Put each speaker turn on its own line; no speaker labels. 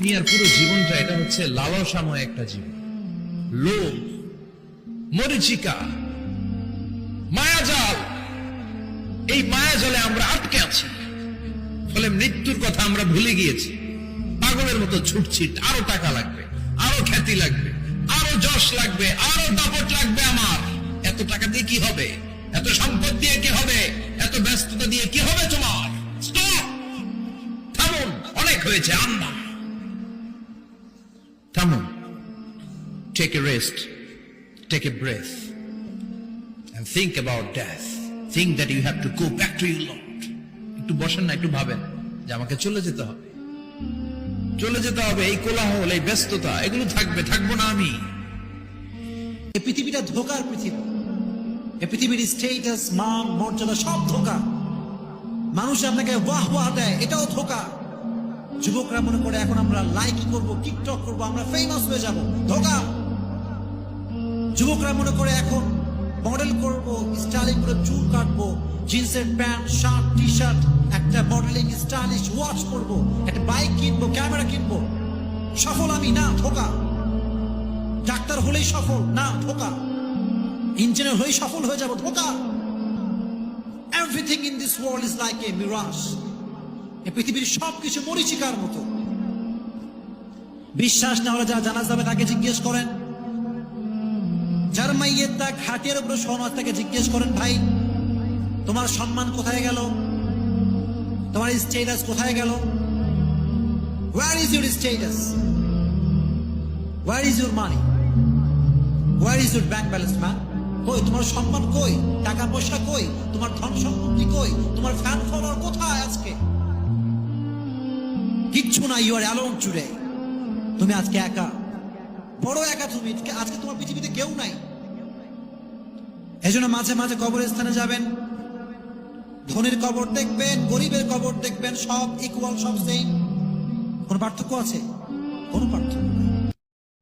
দুনিয়ার পুরো জীবনটা এটা হচ্ছে লালসাময় একটা জীবন। লোভ, মরিচিকা, মায়াজাল, এই মায়াজালে আমরা আটকে আছি। ফলে মৃত্যুর কথা আমরা ভুলে গিয়েছি। পাগলের মতো ছুটছি, আরো টাকা লাগবে, আরো খ্যাতি লাগবে, আরো যশ লাগবে, আরো দাপট লাগবে। আমার এত টাকা দিয়ে কি হবে? এত সম্পদ দিয়ে কি হবে? এত ব্যস্ততা দিয়ে কি হবে? তোমার স্টপ, থামুন, অনেক হয়েছে। আন্না, থামুন, take a rest, take a breath and think about death. Think that you have to go back to your Lord. একটু বসেন না, একটু ভাবেন যে আমাকে চলে যেতে হবে, চলে যেতে হবে। এই কোলাহল, এই ব্যস্ততা, এগুলো থাকবে, থাকবো না আমি।
এই পৃথিবীটা ধোকার পৃথিবী। এই পৃথিবীর স্টেটাস, মান, মর্যাদা সব ধোকা। মানুষ আপনাকে ওয়াহ ওয়াহ দেয়, এটাও ধোকা। যুবকরা মনে করে এখন আমরা লাইক করব, টিকটক করব, আমরা ফেমাস হয়ে যাব, ধোকা। যুবকরা মনে করে এখন মডেল করব, স্টাইলিং করে চুল কাটবো, জিন্সের প্যান্ট, শার্ট, টি শার্ট, একটা মডেলিং স্টাইলিশ ওয়াচ করব, একটা বাইক কিনবো, ক্যামেরা কিনবো। সফল আমি না, ধোকা। ডাক্তার হলেই সফল না, ধোকা। ইঞ্জিনিয়ার হলেই সফল হয়ে যাব, ধোকা। Everything in this world is like a mirage. এই পৃথিবীর সবকিছু মরীচিকার মতো। বিশ্বাস না হলে যারা জানাজ যাবে তাকে জিজ্ঞেস করেন, যার মাইয়ের দাগ হাতের উপরে শোনা, তাকে জিজ্ঞেস করেন, ভাই তোমার সম্মান কোথায় গেল? তোমার স্টেটাস কোথায় গেল? Where is your status? Where is your money? Where is your bank balance, man? কই তোমার সম্মান? কই টাকা পয়সা? কই তোমার ধন সম্পত্তি? কই তোমার ফ্যান ফলোয়ার? কোথায় আজকে? কিচ্ছু না। You are alone today. তুমি আজকে একা, বড় একা তুমি আজকে। তোমার পৃথিবীতে কেউ নাই। এজন্য মাঝে মাঝে কবরস্থানে যাবেন, ধনীর কবর দেখবেন, গরিবের কবর দেখবেন, সব ইকুয়াল, সব সেম। কোন পার্থক্য আছে? কোন পার্থক্য